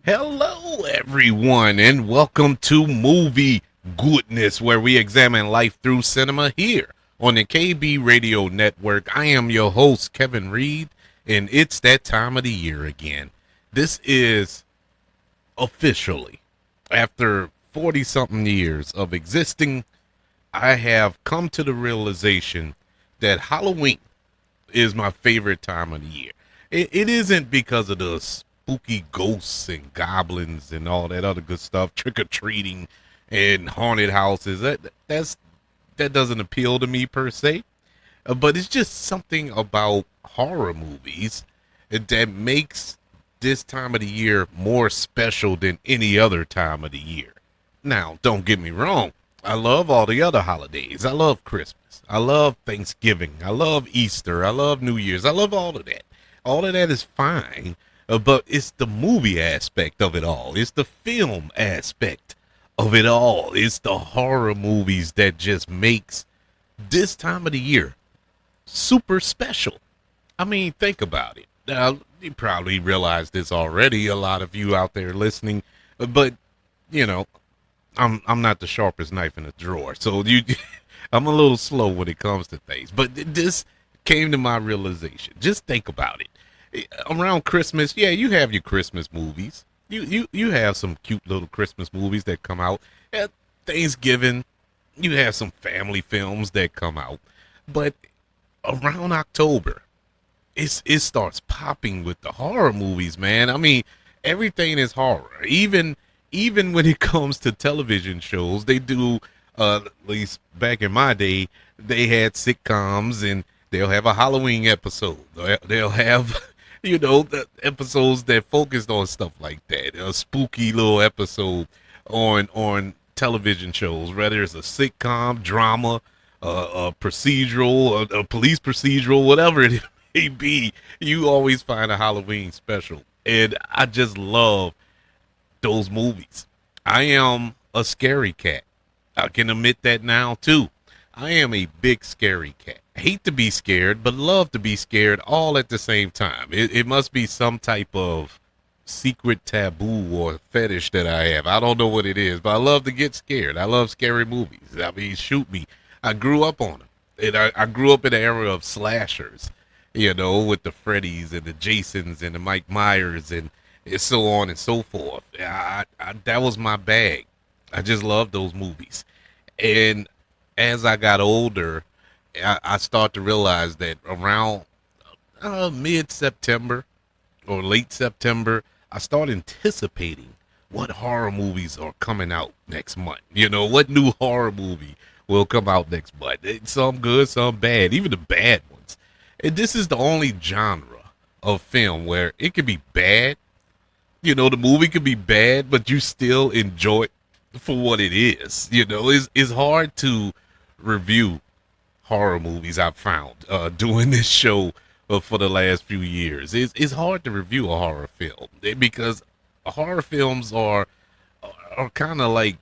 Hello, everyone, and welcome to Movie Goodness, where we examine life through cinema here on the KB Radio Network. I am your host, Kevin Reed, and it's that time of the year again. This is officially, after 40 something years of existing, I have come to the realization that Halloween is my favorite time of the year. It isn't because of the spooky ghosts and goblins and all that other good stuff, trick or treating and haunted houses. That doesn't appeal to me per se. But it's just something about horror movies that makes this time of the year more special than any other time of the year. Now, don't get me wrong. I love all the other holidays. I love Christmas. I love Thanksgiving. I love Easter. I love New Year's. I love all of that. All of that is fine. But it's the movie aspect of it all. It's the film aspect of it all. It's the horror movies that just makes this time of the year super special. I mean, think about it. Now, you probably realize this already, a lot of you out there listening, but you know, I'm not the sharpest knife in the drawer, so I'm a little slow when it comes to things. But this came to my realization. Just think about it. Around Christmas, yeah, you have your Christmas movies. You have some cute little Christmas movies that come out. At Thanksgiving, you have some family films that come out. But around October, it starts popping with the horror movies, man. I mean, everything is horror. Even when it comes to television shows, they do. At least back in my day, they had sitcoms, and they'll have a Halloween episode. They'll have, the episodes that focused on stuff like that. A spooky little episode on television shows, whether it's a sitcom, drama, a procedural, a police procedural, whatever it may be. You always find a Halloween special, and I just love those movies. I am a scary cat. I can admit that now too. I am a big scary cat. Hate to be scared, but love to be scared all at the same time. It must be some type of secret taboo or fetish that I have. I don't know what it is, but I love to get scared. I love scary movies. I mean, shoot me. I grew up on them. And I grew up in the era of slashers, with the Freddys and the Jasons and the Mike Myers and so on and so forth. That was my bag. I just love those movies. And as I got older, I start to realize that around mid-September or late September, I start anticipating what horror movies are coming out next month. What new horror movie will come out next month. Some good, some bad, even the bad ones. And this is the only genre of film where it can be bad. The movie could be bad, but you still enjoy it for what it is. It's hard to review horror movies. I've found doing this show for the last few years. It's hard to review a horror film because horror films are kind of like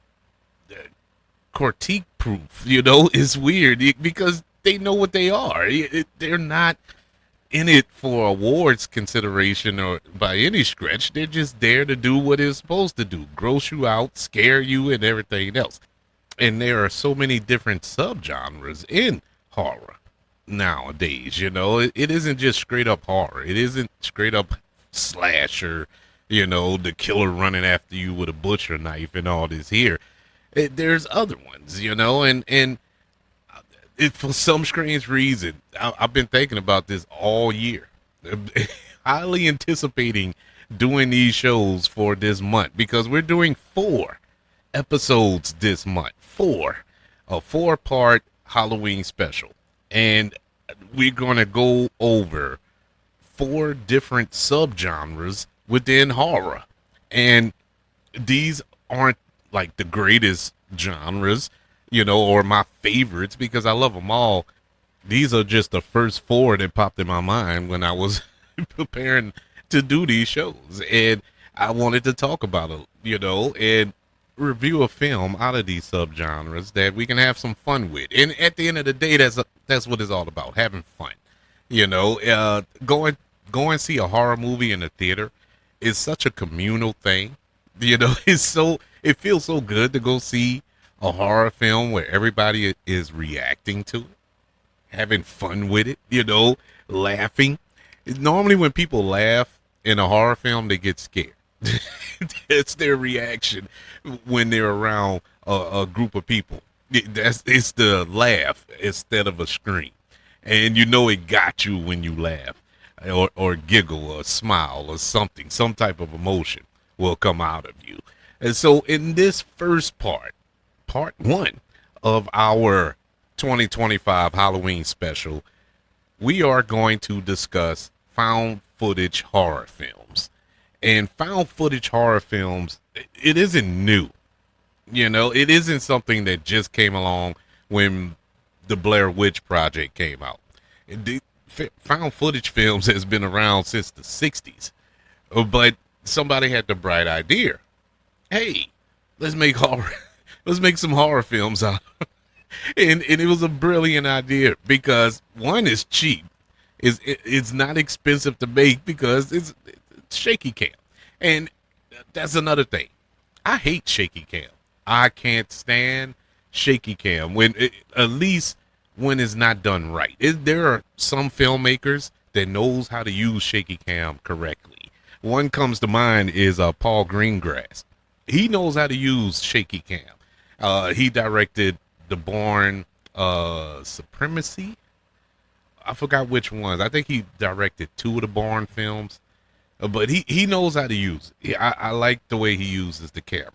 critique proof. It's weird because they know what they are. They're not in it for awards consideration or by any stretch. They're just there to do what it's supposed to do: gross you out, scare you, and everything else. And there are so many different subgenres in horror nowadays. It isn't just straight up horror. It isn't straight up slasher. The killer running after you with a butcher knife and all this here. There's other ones, and for some strange reason, I've been thinking about this all year, highly anticipating doing these shows for this month because we're doing 4 episodes this month, a 4-part Halloween special, and we're gonna go over 4 different subgenres within horror, and these aren't like the greatest genres, or my favorites because I love them all. These are just the first 4 that popped in my mind when I was preparing to do these shows. And I wanted to talk about it, and review a film out of these subgenres that we can have some fun with. And at the end of the day, that's what it's all about, having fun. Go and see a horror movie in the theater is such a communal thing. You know, it feels so good to go see a horror film where everybody is reacting to it, having fun with it, laughing. Normally when people laugh in a horror film, they get scared. That's their reaction when they're around a group of people. It's the laugh instead of a scream, and it got you when you laugh, or giggle, or smile, or something. Some type of emotion will come out of you. And so, in this first part one of our 2025 Halloween special, we are going to discuss found footage horror films. And found footage horror films, it isn't new. It isn't something that just came along when the Blair Witch Project came out. Found footage films has been around since the 60s. But somebody had the bright idea. Hey, let's make horror. Let's make some horror films out. And it was a brilliant idea because one is cheap. It's not expensive to make because it's shaky cam. And that's another thing. I hate shaky cam. I can't stand shaky cam at least when it's not done right. There are some filmmakers that knows how to use shaky cam correctly. One comes to mind is Paul Greengrass. He knows how to use shaky cam. He directed The Bourne Supremacy. I forgot which ones. I think he directed 2 of the Bourne films. But he knows how to use it. I like the way he uses the camera.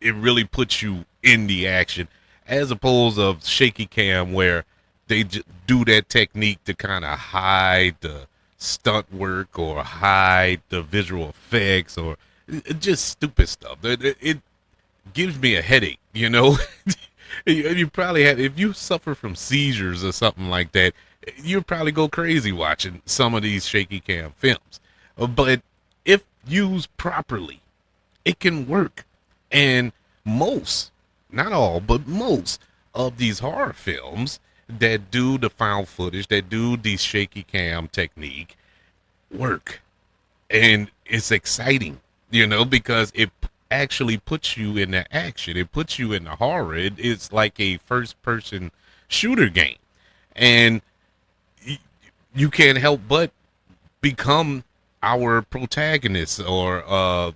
It really puts you in the action as opposed of shaky cam where they do that technique to kind of hide the stunt work or hide the visual effects or just stupid stuff. It gives me a headache, You probably have, if you suffer from seizures or something like that, you'll probably go crazy watching some of these shaky cam films. But if used properly, it can work. And most, not all, but most of these horror films that do the found footage, that do the shaky cam technique, work. And it's exciting, because it actually puts you in the action. It puts you in the horror. It's like a first-person shooter game. And you can't help but become our protagonist or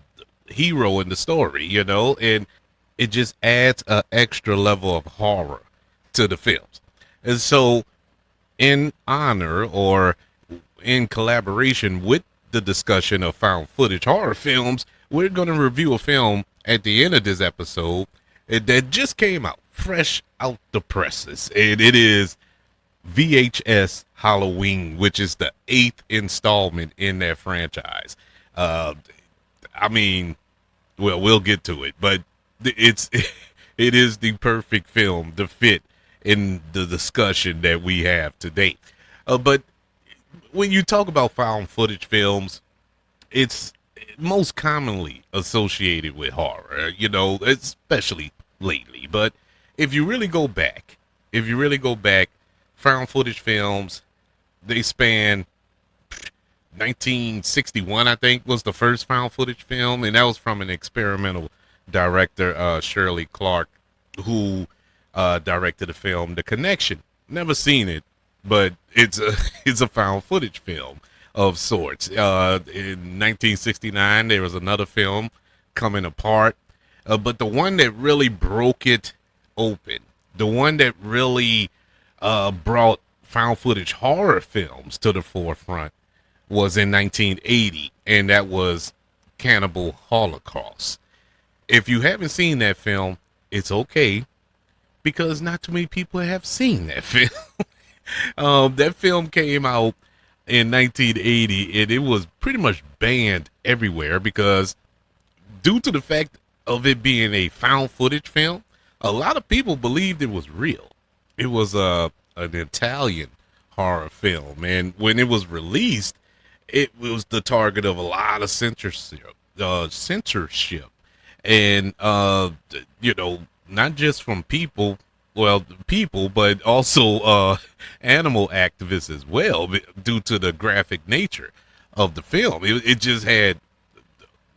hero in the story, and it just adds an extra level of horror to the films. And so, in honor or in collaboration with the discussion of found footage horror films, we're going to review a film at the end of this episode that just came out, fresh out the presses, and it is VHS Halloween, which is the 8th installment in that franchise. We'll get to it, but it is the perfect film to fit in the discussion that we have today. But when you talk about found footage films, it's most commonly associated with horror, especially lately. But if you really go back, found footage films, they span 1961, I think, was the first found footage film, and that was from an experimental director, Shirley Clark, who directed the film The Connection. Never seen it, but it's a found footage film of sorts. In 1969, there was another film, Coming Apart, but the one that really broke it open, the one that really brought found footage horror films to the forefront, was in 1980, and that was Cannibal Holocaust. If you haven't seen that film, it's okay, because not too many people have seen that film. That film came out in 1980, and it was pretty much banned everywhere because due to the fact of it being a found footage film, a lot of people believed it was real. It was an Italian horror film, and when it was released, it was the target of a lot of censorship, and not just from people, but also animal activists as well, due to the graphic nature of the film. It just had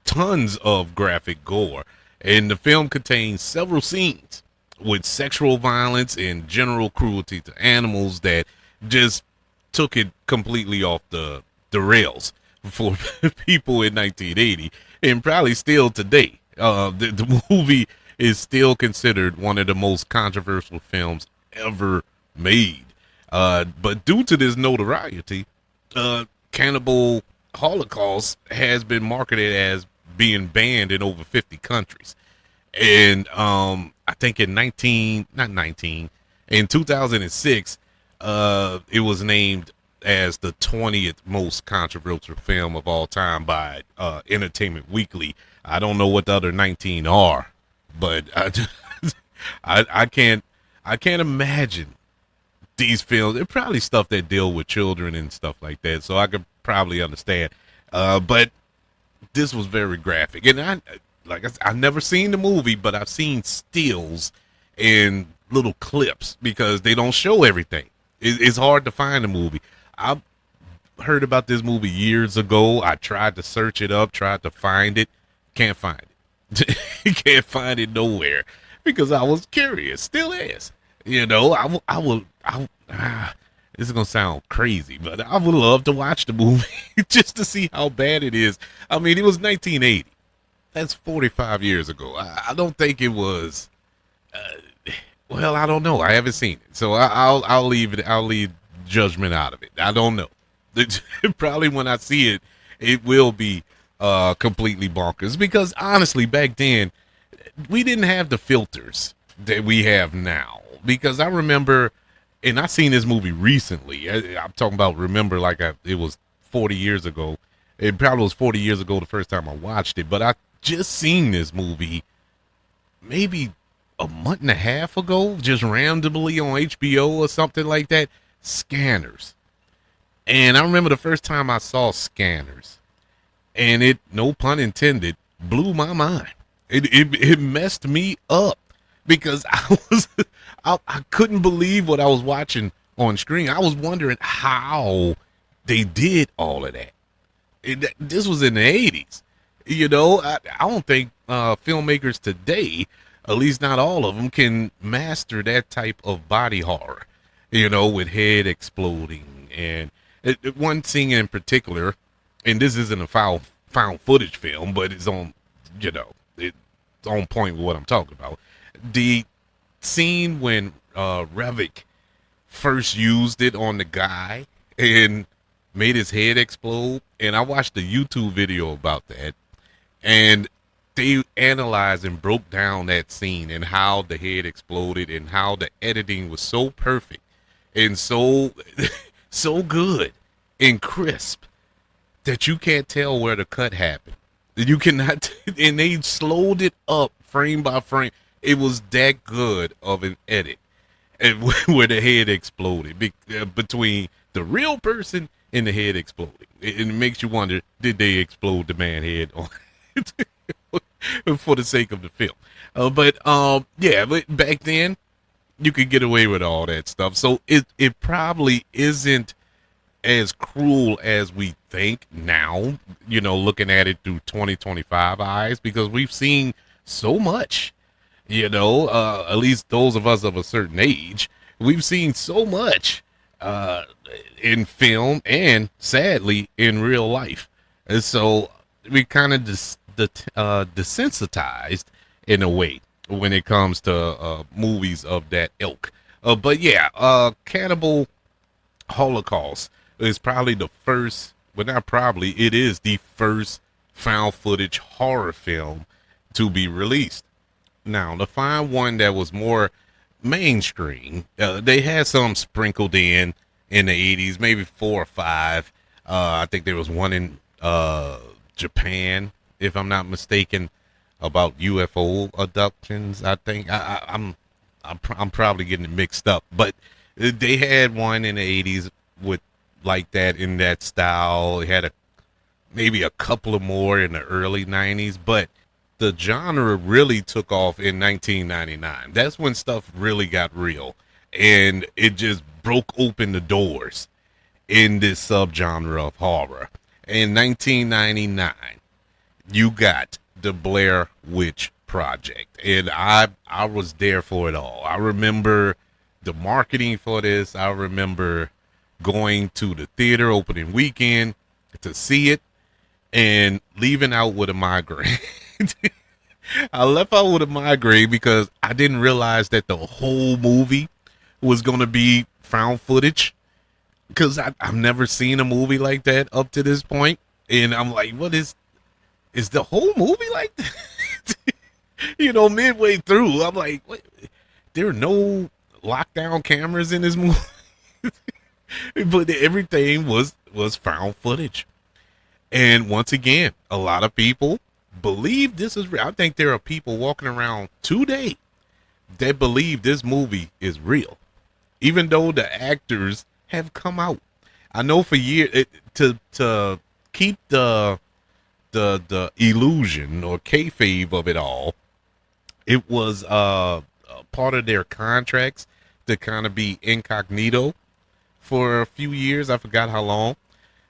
tons of graphic gore, and the film contains several scenes with sexual violence and general cruelty to animals that just took it completely off the rails for people in 1980 and probably still today. The movie is still considered one of the most controversial films ever made. But due to this notoriety, Cannibal Holocaust has been marketed as being banned in over 50 countries. And I think in 2006, it was named as the 20th most controversial film of all time by Entertainment Weekly. I don't know what the other 19 are, but I can't imagine these films. They're probably stuff that deal with children and stuff like that, so I could probably understand. But this was very graphic, and I've never seen the movie, but I've seen stills and little clips because they don't show everything. It's hard to find a movie. I heard about this movie years ago. I tried to search it up, tried to find it, can't find it. Can't find it nowhere because I was curious. Still is. You know, this is gonna sound crazy, but I would love to watch the movie just to see how bad it is. I mean, it was 1980. That's 45 years ago. I don't think it was. Well, I don't know. I haven't seen it, so I'll leave it. I'll leave judgment out of it. I don't know. Probably when I see it, it will be completely bonkers. Because honestly, back then, we didn't have the filters that we have now. Because I remember, and I seen this movie recently. I'm talking about remember like it was 40 years ago. It probably was 40 years ago the first time I watched it. But I just seen this movie maybe a month and a half ago, just randomly on HBO or something like that. Scanners. And I remember the first time I saw Scanners, and it, no pun intended, blew my mind. It messed me up because I couldn't believe what I was watching on screen. I was wondering how they did all of that. This was in the 80s. You know, I don't think filmmakers today, at least not all of them, can master that type of body horror, you know, with head exploding. And one scene in particular, and this isn't a found footage film, but it's on, you know, it's on point with what I'm talking about. The scene when Revik first used it on the guy and made his head explode, and I watched a YouTube video about that, and they analyzed and broke down that scene and how the head exploded and how the editing was so perfect and so so good and crisp that you can't tell where the cut happened. You cannot, and they slowed it up frame by frame. It was that good of an edit, and where the head exploded between the real person and the head exploding. It makes you wonder: did they explode the man head on for the sake of the film? Yeah, but back then you could get away with all that stuff. So it probably isn't as cruel as we think now, you know, looking at it through 2025 eyes, because we've seen so much, you know, at least those of us of a certain age, we've seen so much in film and sadly in real life. And so we kind of desensitized in a way when it comes to movies of that ilk. But yeah, Cannibal Holocaust is probably the first, well, not probably, it is the first found footage horror film to be released. Now, to find one that was more mainstream, they had some sprinkled in the 80s, maybe 4 or 5. I think there was one in Japan, if I'm not mistaken, about UFO abductions. I think I'm probably getting it mixed up, but they had one in the 80s with like that, in that style. It had maybe a couple of more in the early 90s, but the genre really took off in 1999. That's when stuff really got real, and it just broke open the doors in this subgenre of horror. In 1999, you got the Blair Witch Project, and I was there for it all. I remember the marketing for this. I remember going to the theater opening weekend to see it and leaving out with a migraine. I left out with a migraine because I didn't realize that the whole movie was going to be found footage, because I've never seen a movie like that up to this point. And I'm like, what is the whole movie like that? Midway through, I'm like, what? There are no lockdown cameras in this movie. But everything was found footage. And once again, a lot of people believe this is real. I think there are people walking around today that believe this movie is real, even though the actors have come out. I know for years to keep the illusion or kayfabe of it all. It was part of their contracts to kind of be incognito for a few years. I forgot how long.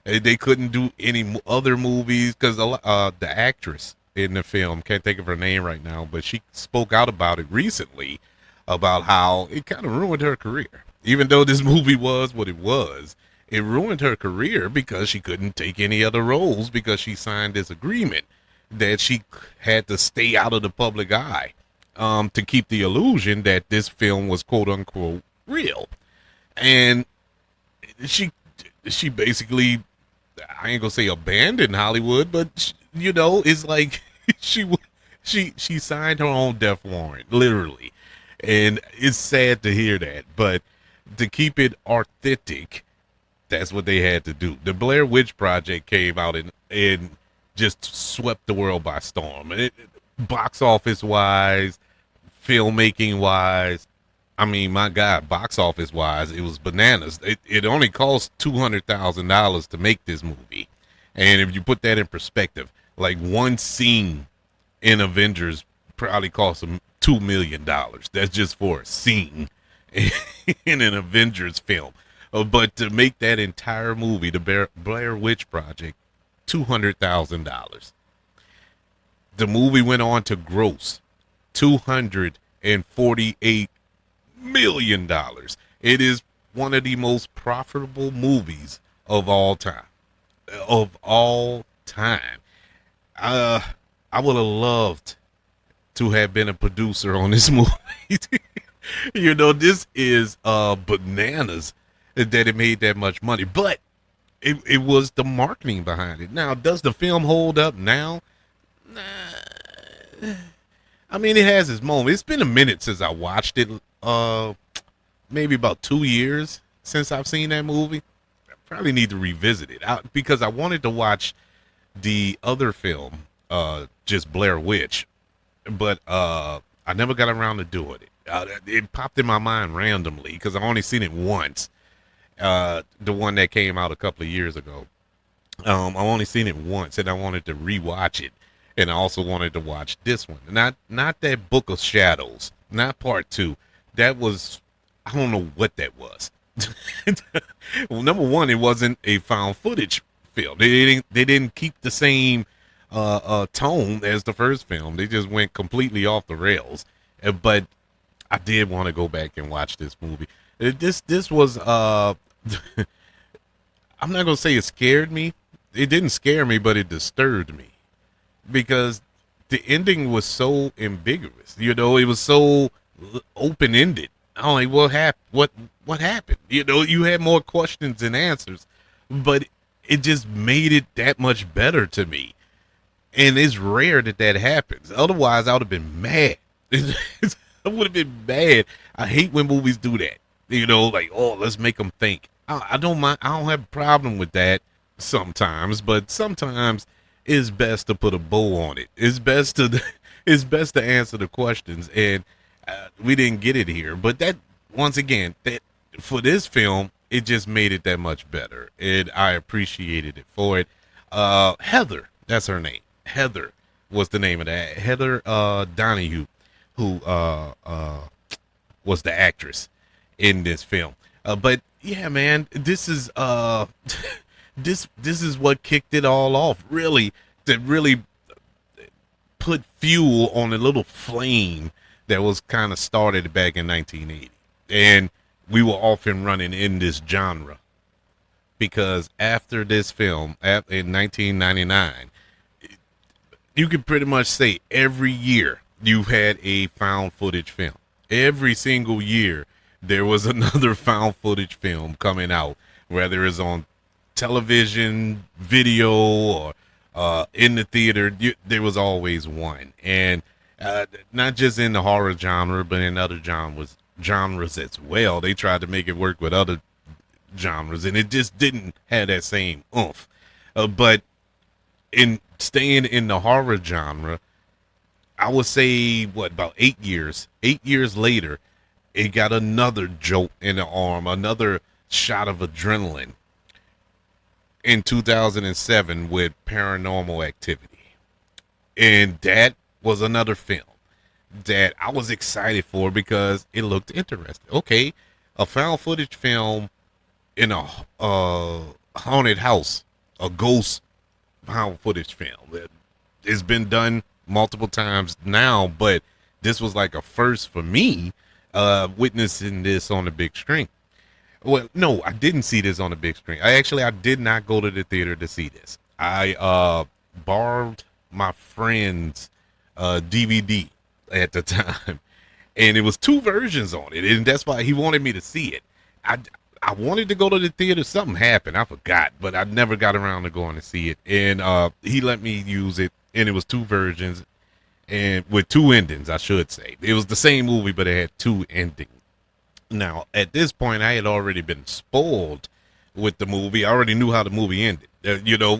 They couldn't do any other movies because the actress in the film, can't think of her name right now, but she spoke out about it recently about how it kind of ruined her career. Even though this movie was what it was, it ruined her career because she couldn't take any other roles because she signed this agreement that she had to stay out of the public eye, to keep the illusion that this film was quote unquote real. And she basically, I ain't gonna say abandoned Hollywood, but it's like she signed her own death warrant, literally. And it's sad to hear that, but to keep it authentic, that's what they had to do. The Blair Witch Project came out and just swept the world by storm. Box office wise, filmmaking wise, I mean, my God, box office wise, it was bananas. It only cost $200,000 to make this movie, and if you put that in perspective, like one scene in Avengers probably cost them $2 million. That's just for a scene in an Avengers film. But to make that entire movie, the Blair Witch Project, $200,000. The movie went on to gross $248 million. It is one of the most profitable movies of all time. Of all time. I would have loved to have been a producer on this movie. This is bananas that it made that much money. But it was the marketing behind it. Now, does the film hold up now? Nah. I mean, it has its moment. It's been a minute since I watched it. Maybe about 2 years since I've seen that movie. I probably need to revisit it because I wanted to watch the other film, just Blair Witch, but I never got around to doing it. It popped in my mind randomly because I only seen it once. The one that came out a couple of years ago. I only seen it once, and I wanted to rewatch it. And I also wanted to watch this one. Not that Book of Shadows, not part 2. That was, I don't know what that was. Well, number one, it wasn't a found footage film. They didn't keep the same tone as the first film. They just went completely off the rails. But I did want to go back and watch this movie. This was I'm not gonna say it scared me. It didn't scare me, but it disturbed me. Because the ending was so ambiguous, it was so open ended. I'm like, what happened? You had more questions than answers, but it just made it that much better to me. And it's rare that happens. Otherwise, I would have been mad. I would have been mad. I hate when movies do that. Like, oh, let's make them think. I don't mind. I don't have a problem with that sometimes, but sometimes it's best to put a bow on it. It's best to answer the questions, and we didn't get it here. But that, once again, that for this film, it just made it that much better, and I appreciated it for it. Heather, that's her name. Heather was the name of that. Heather Donahue, who was the actress in this film. But yeah, man, this is this is what kicked it all off, really, to really put fuel on a little flame that was kind of started back in 1980. And we were off and running in this genre because after this film in 1999, you could pretty much say every year you had a found footage film. Every single year there was another found footage film coming out, whether it's on television, video, or in the theater. There was always one, and not just in the horror genre, but in other genres as well. They tried to make it work with other genres, and it just didn't have that same oomph. But in staying in the horror genre, I would say what about 8 years? 8 years later, it got another jolt in the arm, another shot of adrenaline in 2007 with Paranormal Activity. And that was another film that I was excited for because it looked interesting. Okay, a found footage film in a haunted house, a ghost found footage film. It's been done multiple times now, but this was like a first for me, witnessing this on the big screen. Well, no, I didn't see this on the big screen. I did not go to the theater to see this. I borrowed my friend's DVD at the time, and it was two versions on it, and that's why he wanted me to see it. I wanted to go to the theater. Something happened. I forgot, but I never got around to going to see it. And he let me use it, and it was two versions, and with two endings, I should say. It was the same movie, but it had two endings. Now, at this point, I had already been spoiled with the movie. I already knew how the movie ended,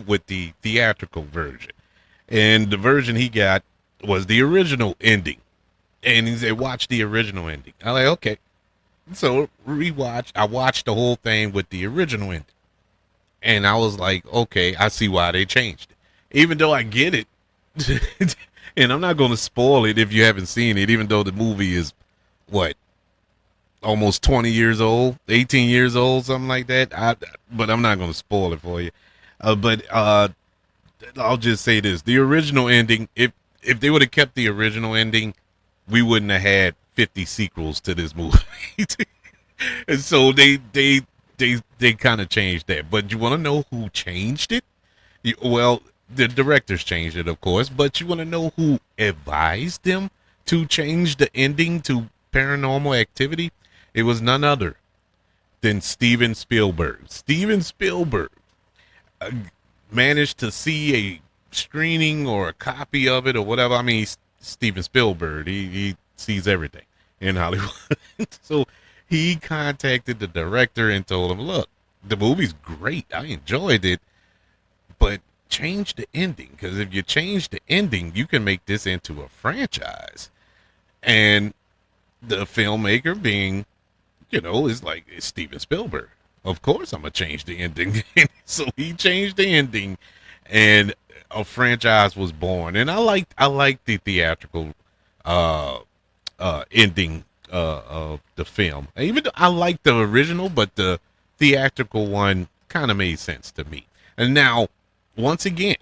with the theatrical version. And the version he got was the original ending. And he said, watch the original ending. I'm like, okay. So I watched the whole thing with the original ending. And I was like, okay, I see why they changed it. Even though I get it. And I'm not going to spoil it if you haven't seen it, even though the movie is, what, almost 20 years old, 18 years old, something like that. But I'm not going to spoil it for you. But I'll just say this. The original ending, if they would have kept the original ending, we wouldn't have had 50 sequels to this movie. And so they kind of changed that. But you want to know who changed it? Well, the directors changed it, of course, but you want to know who advised them to change the ending to Paranormal Activity? It was none other than Steven Spielberg. Steven Spielberg managed to see a screening or a copy of it or whatever. I mean, Steven Spielberg, he sees everything in Hollywood. So he contacted the director and told him, look, the movie's great. I enjoyed it, but change the ending, because if you change the ending, you can make this into a franchise. And the filmmaker being, is like, it's Steven Spielberg. Of course I'm going to change the ending. So he changed the ending, and a franchise was born. And I liked the theatrical ending of the film. Even though I liked the original, but the theatrical one kind of made sense to me. And now, once again,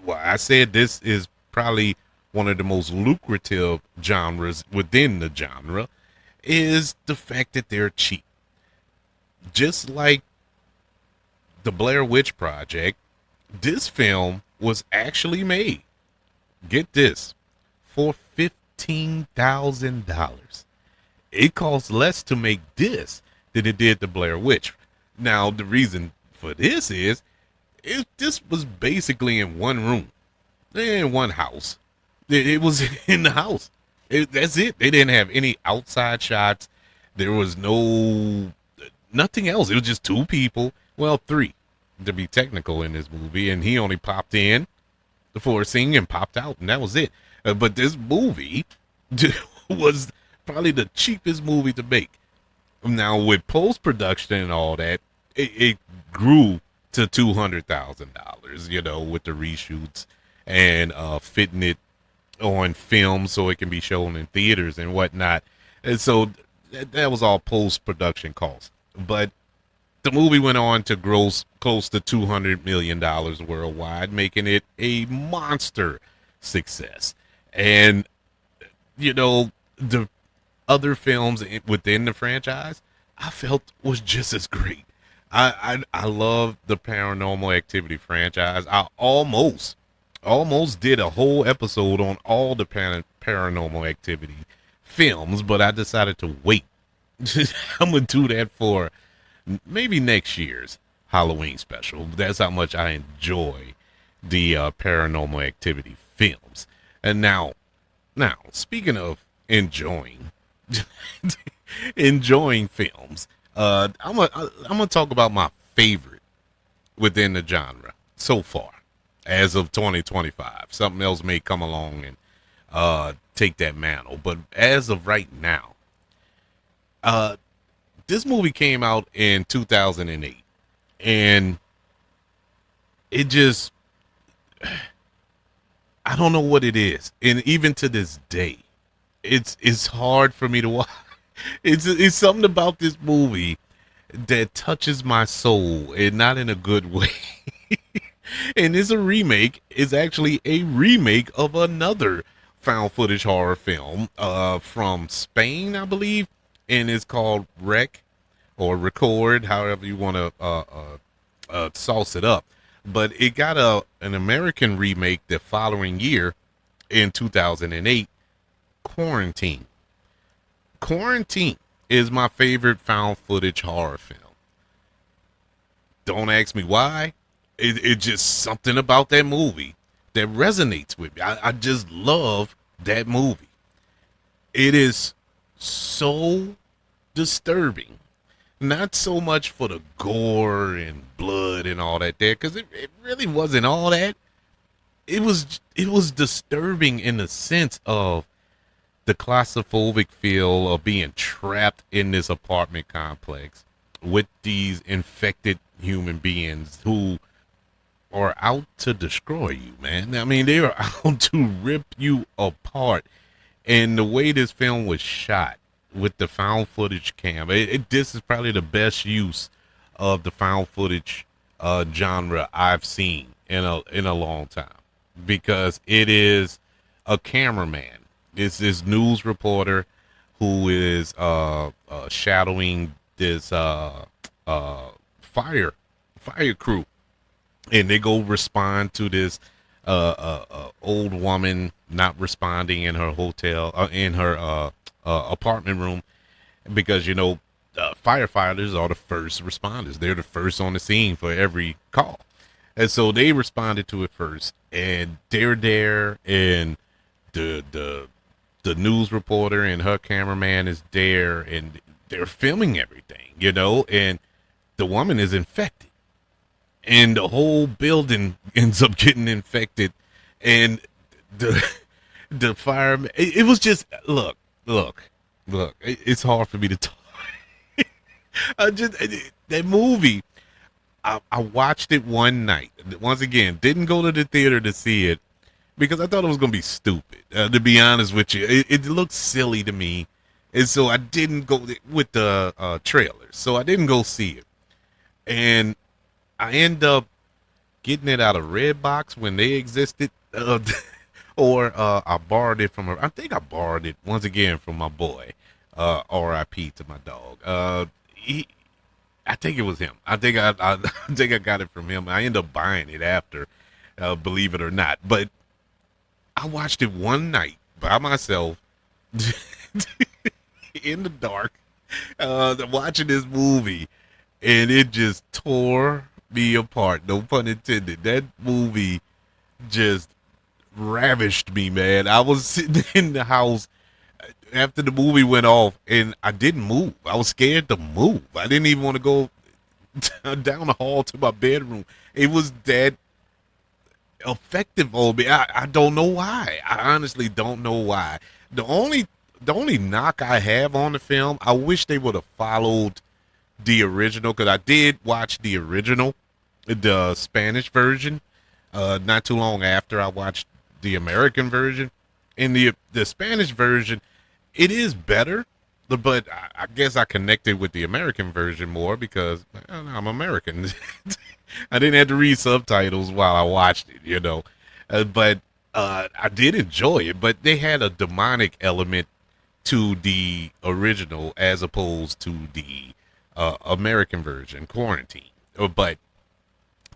well, I said this is probably one of the most lucrative genres within the genre, is the fact that they're cheap. Just like the Blair Witch Project, this film was actually made, get this, for $15,000. It costs less to make this than it did the Blair Witch. Now, the reason for this is, this was basically in one room, in one house. It was in the house. That's it. They didn't have any outside shots. There was nothing else. It was just two people. Well, three, to be technical, in this movie. And he only popped in for a scene and popped out, and that was it. But this movie was probably the cheapest movie to make. Now, with post-production and all that, it grew to $200,000, with the reshoots and fitting it on film so it can be shown in theaters and whatnot. And so that was all post-production costs. But The movie went on to gross close to $200 million worldwide, making it a monster success. And you know, the other films within the franchise, I felt was just as great. I love the Paranormal Activity franchise. I almost did a whole episode on all the Paranormal Activity films, but I decided to wait. I'm gonna do that for maybe next year's Halloween special. That's how much I enjoy the Paranormal Activity films. And now, speaking of enjoying enjoying films, I'm gonna talk about my favorite within the genre so far, as of 2025. Something else may come along and take that mantle, but as of right now, uh, this movie came out in 2008, and it just I don't know what it is, and even to this day, it's hard for me to watch. It's something about this movie that touches my soul, and not in a good way. And it's a remake. It's actually a remake of another found footage horror film from Spain, I believe, and it's called Rec or Record, however you want to sauce it up. But it got an American remake the following year in 2008, Quarantine. Quarantine is my favorite found footage horror film. Don't ask me why. It's just something about that movie that resonates with me. I just love that movie. It is so disturbing. Not so much for the gore and blood and all that there, because it really wasn't all that. It was disturbing in the sense of the claustrophobic feel of being trapped in this apartment complex with these infected human beings who are out to destroy you, man. I mean, they are out to rip you apart. And the way this film was shot with the found footage cam, this is probably the best use of the found footage genre I've seen in a long time, because it is a cameraman. It's this news reporter who is shadowing this fire crew, and they go respond to this old woman not responding in her hotel in her apartment room, because firefighters are the first responders. They're the first on the scene for every call, and so they responded to it first, and they're there, and the news reporter and her cameraman is there, and they're filming everything, and the woman is infected, and the whole building ends up getting infected, and the fireman. It was just look. It's hard for me to talk. That movie. I watched it one night. Once again, didn't go to the theater to see it because I thought it was gonna be stupid. To be honest with you, it looked silly to me, and so I didn't go with the trailers. So I didn't go see it, and I end up getting it out of Redbox when they existed, or I borrowed it from her. I think I borrowed it once again from my boy. R.I.P. to my dog. I think it was him. I think I think I got it from him. I ended up buying it after, believe it or not. But I watched it one night by myself in the dark, watching this movie, and it just tore me apart. No pun intended. That movie just ravished me, man. I was sitting in the house after the movie went off, and I didn't move. I was scared to move. I didn't even want to go down the hall to my bedroom. It was that effective on me. I don't know why. I honestly don't know why. The only knock I have on the film, I wish they would have followed the original, because I did watch the original, the Spanish version, not too long after I watched the American version. In the Spanish version, it is better But I guess I connected with the American version more because I'm American. I didn't have to read subtitles while I watched it, but I did enjoy it. But they had a demonic element to the original as opposed to the American version, Quarantine. But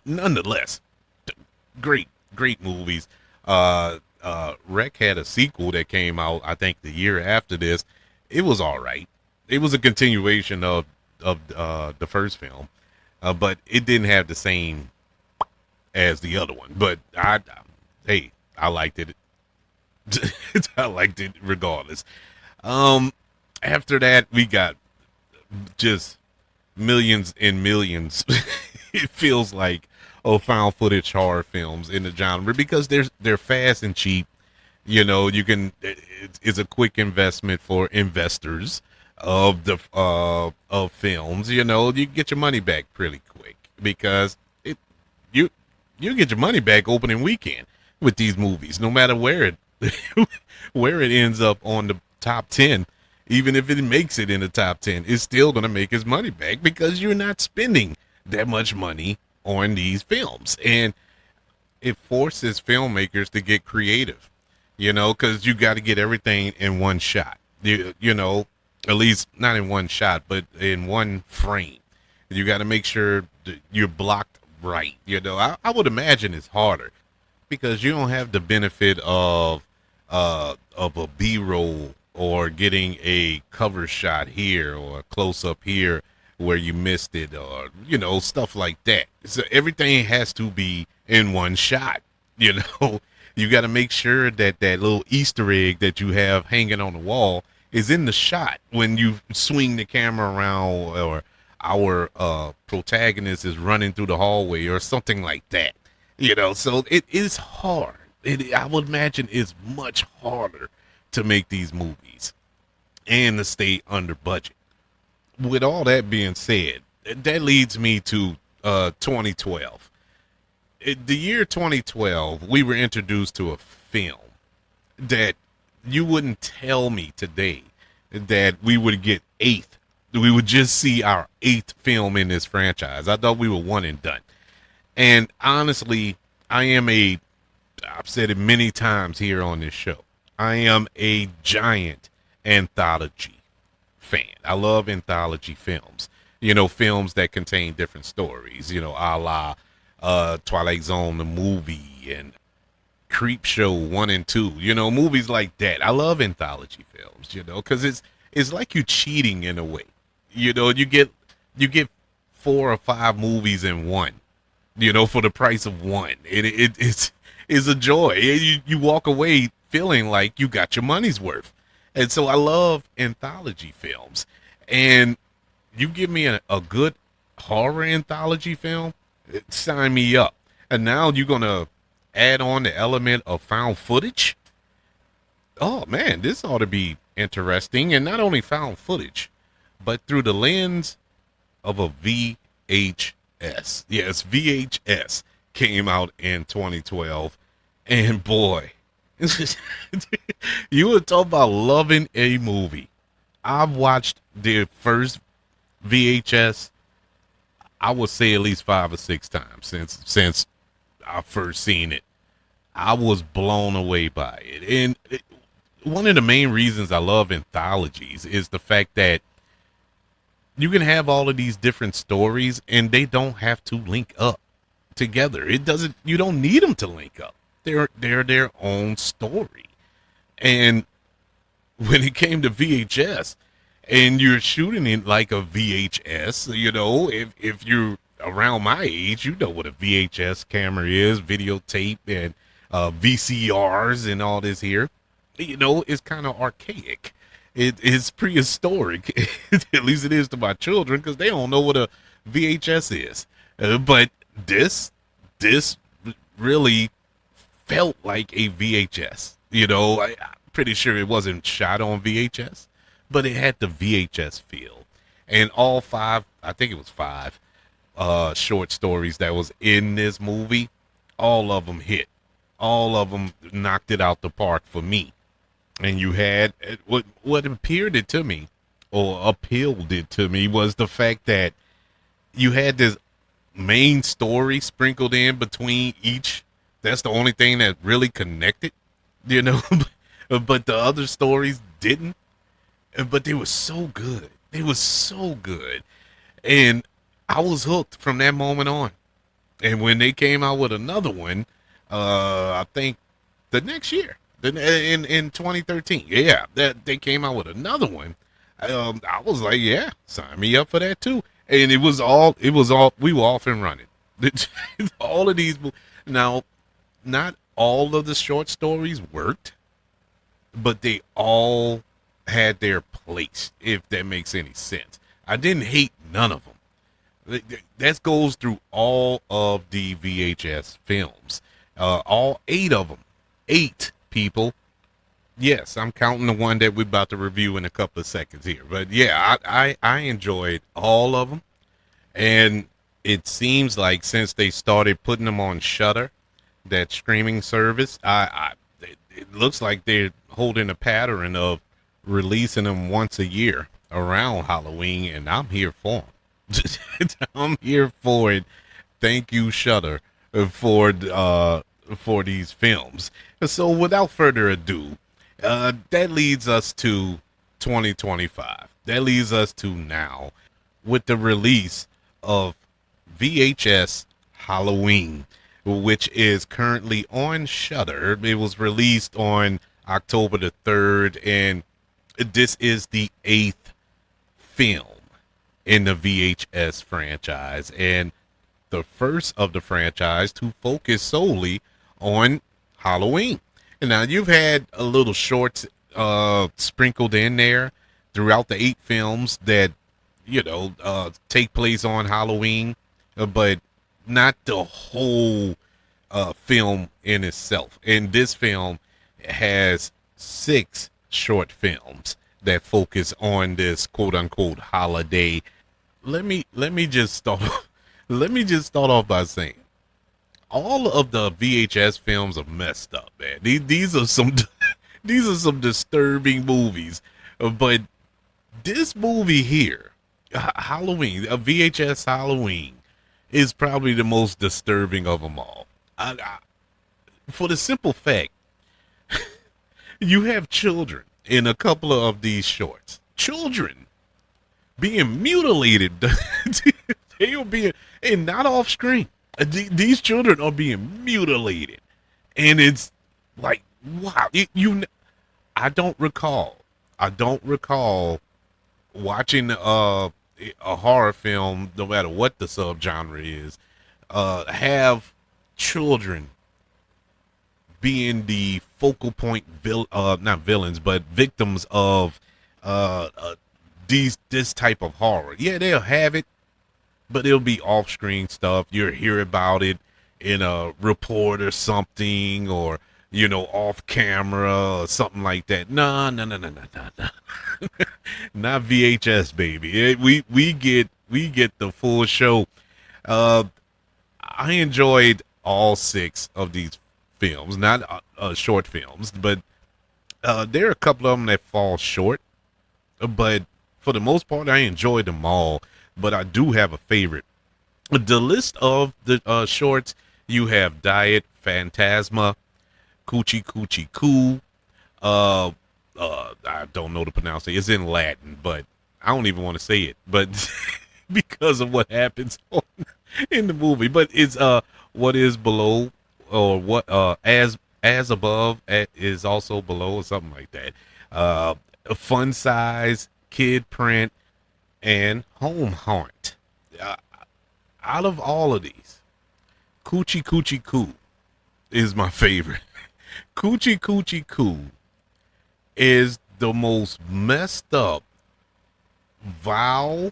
nonetheless, great, great movies. Rec had a sequel that came out, I think, the year after this. It was all right. It was a continuation of the first film, but it didn't have the same as the other one. But hey, I liked it. I liked it regardless. Um, After that, we got just millions and millions. It feels like found footage horror films in the genre because they're fast and cheap. You can it's a quick investment for investors of films. You get your money back pretty quick because you you get your money back opening weekend with these movies, no matter where it where it ends up on the top 10. Even if it makes it in the top 10, it's still going to make his money back because you're not spending that much money on these films. And it forces filmmakers to get creative, because you got to get everything in one shot. At least not in one shot, but in one frame. You got to make sure that you're blocked right. I would imagine it's harder because you don't have the benefit of a B-roll or getting a cover shot here or a close up here where you missed it, or stuff like that. So everything has to be in one shot. you know you got to make sure that that little Easter egg that you have hanging on the wall is in the shot when you swing the camera around, or our protagonist is running through the hallway or something like that. So it is hard. I would imagine it's much harder to make these movies and to stay under budget. With all that being said, that leads me to 2012. The year 2012, we were introduced to a film that you wouldn't tell me today that we would get eighth. We would just see our eighth film in this franchise. I thought we were one and done. And honestly, I've said it many times here on this show, I am a giant anthology fan. I love anthology films. Films that contain different stories, a la Twilight Zone, the movie, and Creep Show 1 and 2, movies like that. I love anthology films, because it's like you cheating in a way. You get 4 or 5 movies in one, for the price of one. It's a joy. You walk away feeling like you got your money's worth. And so I love anthology films. And you give me a good horror anthology film, sign me up. And now you're going to add on the element of found footage. Oh man, this ought to be interesting. And not only found footage, but through the lens of a VHS. Yes, VHS came out in 2012. And boy, you would talk about loving a movie. I've watched the first VHS, I would say at least 5 or 6 times since I first seen it. I was blown away by it. And one of the main reasons I love anthologies is the fact that you can have all of these different stories and they don't have to link up together. You don't need them to link up. They're their own story. And when it came to VHS and you're shooting it like a VHS, if you're around my age, you know what a VHS camera is, videotape, and VCRs and all this here. It's kind of archaic. It's prehistoric. At least it is to my children because they don't know what a VHS is. But this really felt like a VHS. I'm pretty sure it wasn't shot on VHS, but it had the VHS feel. And all 5, I think it was 5 short stories that was in this movie, all of them hit. All of them knocked it out the park for me. And you had what appeared it to me or appealed it to me was the fact that you had this main story sprinkled in between each. That's the only thing that really connected, you know. But the other stories didn't. But they were so good. They were so good, and I was hooked from that moment on. And when they came out with another one, I think the next year, in 2013, yeah, that they came out with another one. I was like, yeah, sign me up for that too. And it was all we were off and running. All of these now, not all of the short stories worked, but they all had their place, if that makes any sense. I didn't hate none of them. That goes through all of the VHS films, all eight of them. Eight people. Yes, I'm counting the one that we're about to review in a couple of seconds here. But yeah, I enjoyed all of them. And it seems like since they started putting them on Shudder, that streaming service, it looks like they're holding a pattern of releasing them once a year around Halloween, and I'm here for them. I'm here for it. Thank you, Shudder, for these films. So, without further ado, that leads us to 2025. That leads us to now, with the release of VHS Halloween, which is currently on Shudder. It was released on October the 3rd, and this is the eighth film in the VHS franchise, and the first of the franchise to focus solely on Halloween. And now you've had a little shorts sprinkled in there throughout the eight films that take place on Halloween, but not the whole film in itself. And this film has six short films that focus on this quote unquote holiday. Let me just start let me just start off by saying all of the VHS films are messed up, man. These are some these are some disturbing movies, but this movie here, Halloween, a VHS Halloween, is probably the most disturbing of them all. For the simple fact, you have children in a couple of these shorts. Children being mutilated. They are being, and not off screen. These children are being mutilated, and it's like, wow. I don't recall. I don't recall watching a horror film, no matter what the subgenre is, have children being the focal point, not villains, but victims of this type of horror. Yeah, they'll have it, but it'll be off-screen stuff. You'll hear about it in a report or something, or off camera or something like that. No, no, no, no, no, no, no. Not VHS, baby. We get the full show. I enjoyed all six of these films, not short films, but there are a couple of them that fall short. But for the most part, I enjoyed them all. But I do have a favorite. The list of the shorts, you have Diet Phantasma, Coochie Coochie Coo. I don't know the pronunciation. It's in Latin, but I don't even want to say it. But because of what happens in the movie, but it's what is below, or what as above is also below, or something like that. A Fun Size, Kid Print, and Home Haunt. Out of all of these, Coochie Coochie Coo is my favorite. Coochie Coochie Coo is the most messed up, vile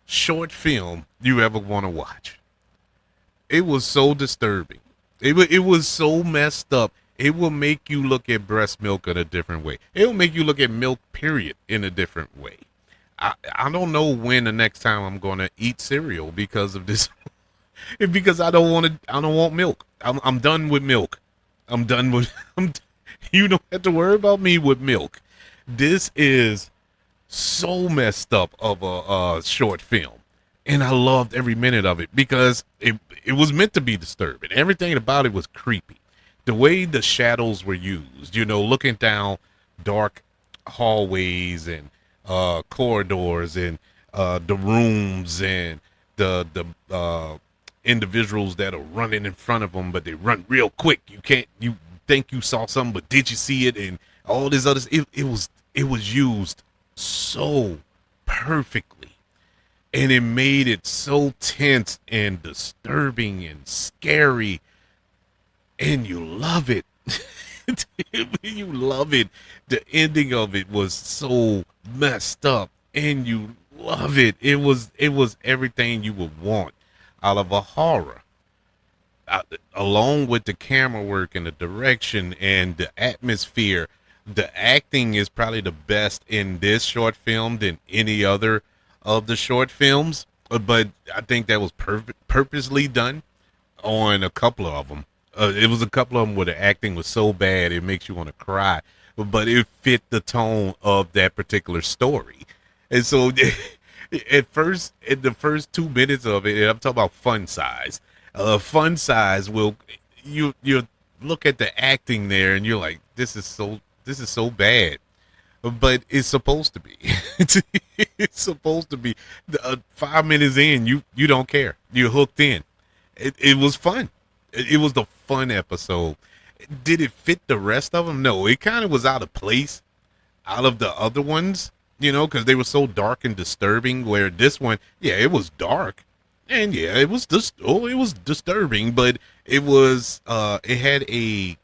short film you ever want to watch. It was so disturbing. It was so messed up. It will make you look at breast milk in a different way. It will make you look at milk, period, in a different way. I don't know when the next time I'm going to eat cereal because of this. Because I don't want milk. I'm done with milk. You don't have to worry about me with milk. This is so messed up of a short film, and I loved every minute of it because it was meant to be disturbing. Everything about it was creepy. The way the shadows were used, looking down dark hallways and corridors and the rooms and the individuals that are running in front of them, but they run real quick. You think you saw something, but did you see it? And all this other, it was used so perfectly, and it made it so tense and disturbing and scary, and you love it. You love it. The ending of it was so messed up, and you love it. It was everything you would want out of a horror, uh, along with the camera work and the direction and the atmosphere. The acting is probably the best in this short film than any other of the short films. But I think that was purposely done on a couple of them. It was a couple of them where the acting was so bad it makes you want to cry, but it fit the tone of that particular story. And so, in the first 2 minutes of it, and I'm talking about fun size. Fun size will you look at the acting there, and you're like, this is so bad, but it's supposed to be. It's supposed to be. 5 minutes in, you don't care. You're hooked in. It was fun. It was the fun episode. Did it fit the rest of them? No, it kind of was out of place out of the other ones, because they were so dark and disturbing. Where this one, yeah, it was dark, and yeah, it was disturbing, but it had a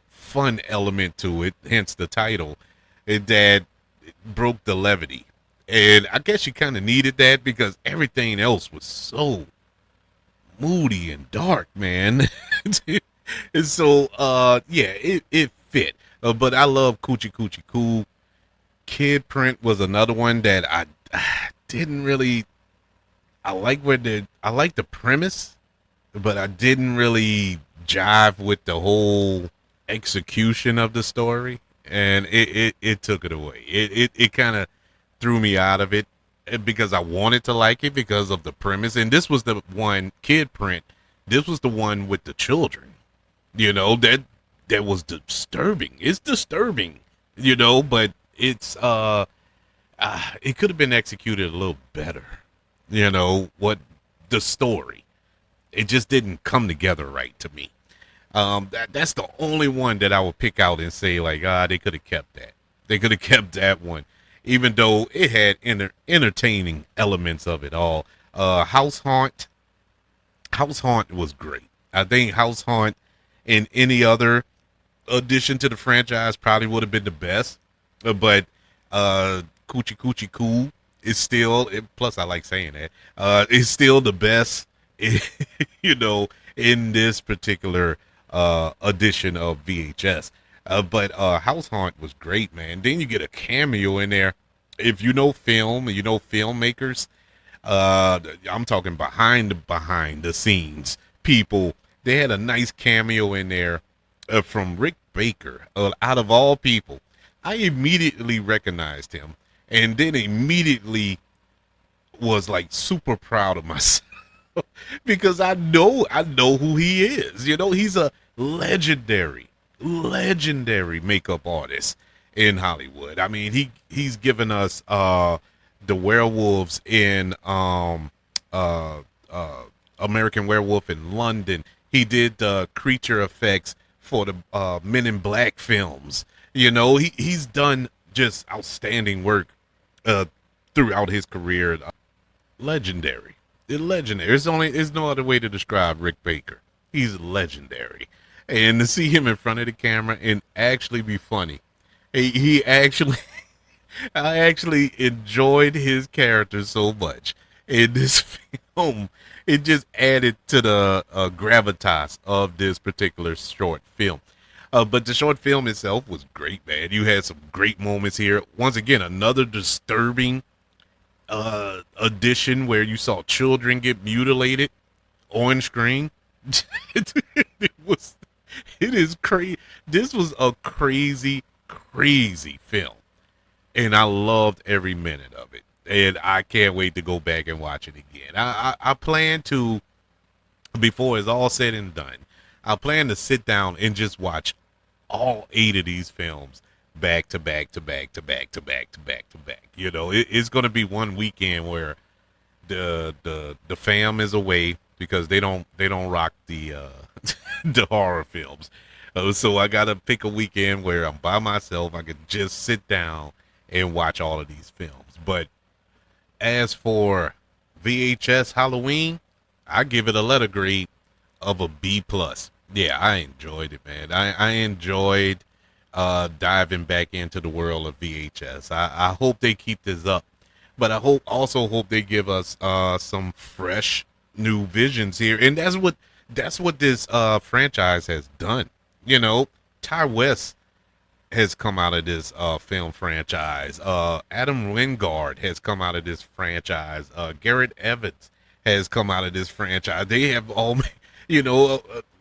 fun element to it, hence the title, that broke the levity. And I guess you kind of needed that because everything else was so moody and dark, man. And so, yeah, it fit. But I love Coochie Coochie Cool. Kid Print was another one that I didn't really. I like the premise, but I didn't really jive with the whole execution of the story, and it took it away. It kind of threw me out of it because I wanted to like it because of the premise. And this was the one, Kid Print. This was the one with the children. That was disturbing. It's disturbing, but it could have been executed a little better. What the story. It just didn't come together right to me. That's the only one that I would pick out and say like, they could have kept that. They could have kept that one, even though it had entertaining elements of it all. House Haunt. House Haunt was great. I think House Haunt in any other addition to the franchise probably would have been the best. But Coochie Coochie Cool is still. Plus, I like saying that. It's still the best. In this particular edition of VHS. But House Haunt was great, man. Then you get a cameo in there. If you know film, filmmakers. I'm talking behind the scenes people. They had a nice cameo in there from Rick Baker. Out of all people, I immediately recognized him, and then immediately was like super proud of myself because I know who he is. He's a legendary makeup artist in Hollywood. I mean, he's given us the werewolves in American Werewolf in London. He did the creature effects for the Men in Black films. He's done just outstanding work throughout his career. Legendary. Legendary. There's no other way to describe Rick Baker. He's legendary. And to see him in front of the camera and actually be funny. He actually I actually enjoyed his character so much in this film. It just added to the gravitas of this particular short film. But the short film itself was great, man. You had some great moments here. Once again, another disturbing addition where you saw children get mutilated on screen. it was, it is crazy. This was a crazy film. and I loved every minute of it. And I can't wait to go back and watch it again. I plan to, before it's all said and done, I plan to sit down and just watch all 8 of these films back to back to back to back to back to back to back. You know, it's going to be one weekend where the fam is away because they don't rock the the horror films. So I gotta pick a weekend where I'm by myself. I can just sit down and watch all of these films. But as for VHS Halloween, I give it a letter grade of a B plus. Yeah, I enjoyed it, man. I enjoyed diving back into the world of VHS. I hope they keep this up, but I hope they give us some fresh new visions here, and that's what this franchise has done. You know, Ty West has come out of this film franchise. Adam Wingard has come out of this franchise. Garrett Evans has come out of this franchise. They have all,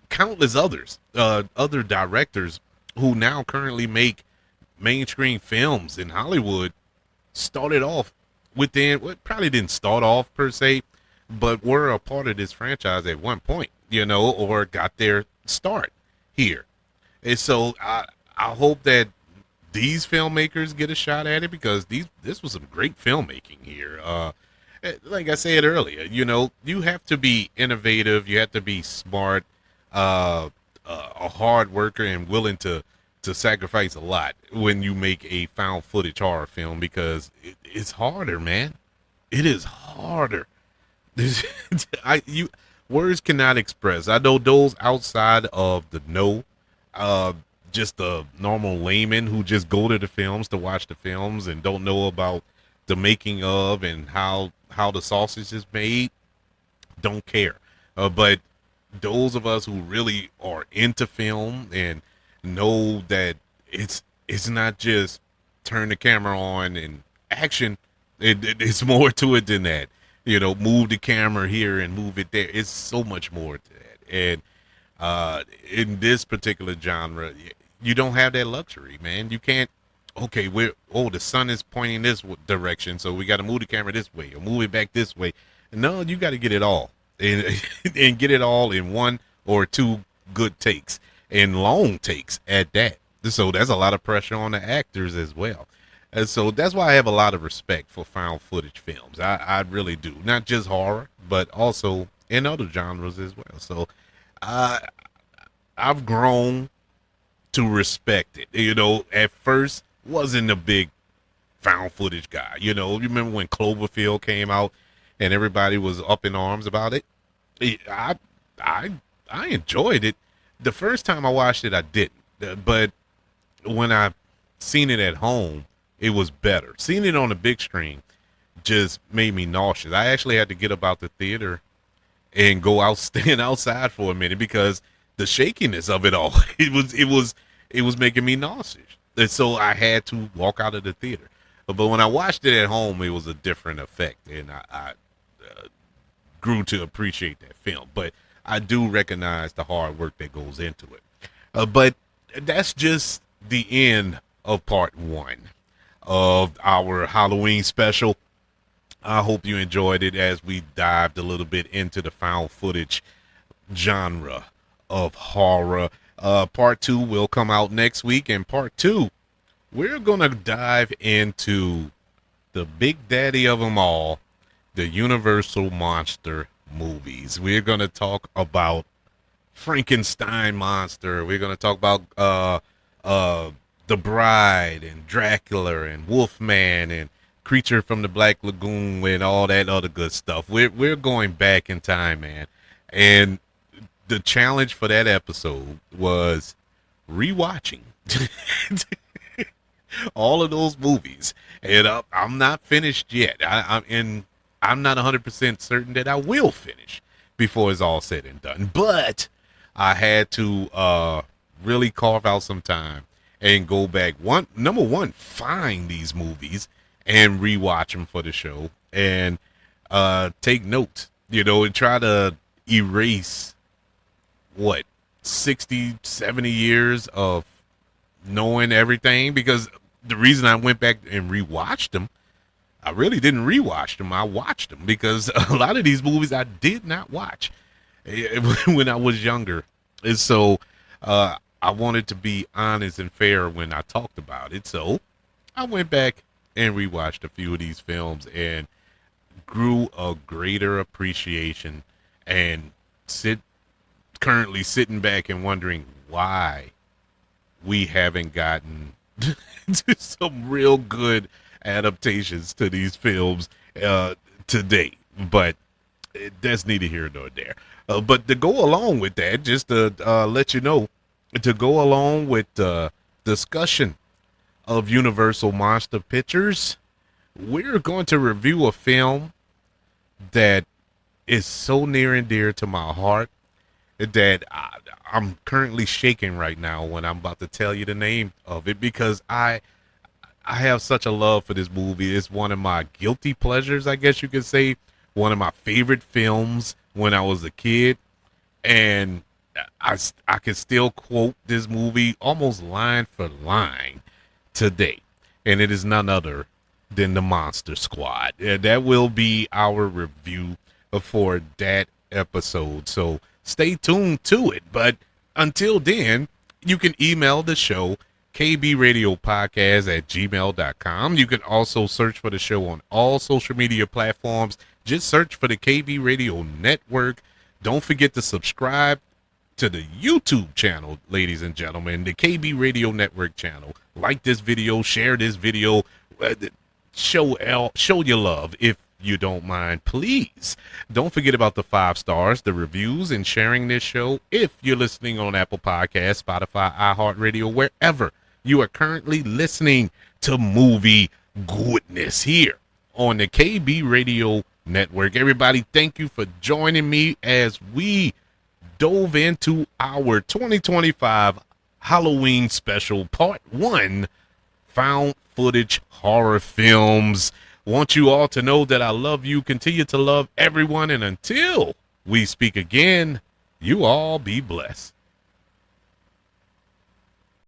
countless others, other directors who now currently make mainstream films in Hollywood. Started off within, well, probably didn't start off per se, but were a part of this franchise at one point, or got their start here. And so I hope that these filmmakers get a shot at it because this was some great filmmaking here. Like I said earlier, you have to be innovative, you have to be smart, a hard worker, and willing to sacrifice a lot when you make a found footage horror film because it's harder, man. It is harder. You words cannot express. I know those outside of the know, just the normal layman who just go to the films to watch the films and don't know about the making of and how the sausage is made, don't care. But those of us who really are into film and know that it's not just turn the camera on and action. It's more to it than that. Move the camera here and move it there. It's so much more to that. And in this particular genre, you don't have that luxury, man. You can't. Okay, the sun is pointing this direction, so we got to move the camera this way or move it back this way. No, you got to get it all and and get it all in one or two good takes and long takes at that. So that's a lot of pressure on the actors as well. And so that's why I have a lot of respect for found footage films. I really do. Not just horror, but also in other genres as well. So I've grown to respect it. At first wasn't a big found footage guy. You remember when Cloverfield came out and everybody was up in arms about it? I enjoyed it. The first time I watched it, I didn't. But when I seen it at home, it was better. Seeing it on the big screen just made me nauseous. I actually had to get up out the theater and go out, stand outside for a minute because the shakiness of it all, it was making me nauseous. And so I had to walk out of the theater. But when I watched it at home, it was a different effect, and I grew to appreciate that film. But I do recognize the hard work that goes into it. But that's just the end of part 1 of our Halloween special. I hope you enjoyed it as we dived a little bit into the found footage genre of horror. Part 2 will come out next week, and part 2, we're going to dive into the big daddy of them all, the Universal monster movies. We're going to talk about Frankenstein monster. We're going to talk about The Bride and Dracula and Wolfman and Creature from the Black Lagoon and all that other good stuff. We're going back in time, man. And the challenge for that episode was rewatching all of those movies. And I'm not finished yet. I'm not 100% certain that I will finish before it's all said and done. But I had to really carve out some time and go back. Number one, find these movies and rewatch them for the show and take notes, and try to erase 60, 70 years of knowing everything, because The reason I went back and rewatched them, I really didn't rewatch them. I watched them because a lot of these movies I did not watch when I was younger. And so I wanted to be honest and fair when I talked about it. So I went back and rewatched a few of these films and grew a greater appreciation and sit currently sitting back and wondering why we haven't gotten some real good adaptations to these films to date. But that's neither here nor there. But to go along with that, just to let you know, to go along with the discussion of Universal Monster Pictures, we're going to review a film that is so near and dear to my heart that I'm currently shaking right now when I'm about to tell you the name of it because I have such a love for this movie. It's one of my guilty pleasures, I guess you could say. One of my favorite films when I was a kid. And I can still quote this movie almost line for line today. And it is none other than the Monster Squad. That will be our review for that episode. So stay tuned to it. But until then, you can email the show kbradiopodcast@gmail.com. You can also search for the show on all social media platforms. Just search for the KB Radio Network. Don't forget to subscribe to the YouTube channel, ladies and gentlemen, the KB Radio Network channel. Like this video, share this video, show your love if you don't mind, please. Don't forget about the 5 stars, the reviews, and sharing this show if you're listening on Apple Podcasts, Spotify, iHeartRadio, wherever you are currently listening to Movie Goodness here on the KB Radio Network. Everybody, thank you for joining me as we dove into our 2025 Halloween special, part 1, found footage horror films. Want you all to know that I love you, continue to love everyone, and until we speak again, you all be blessed.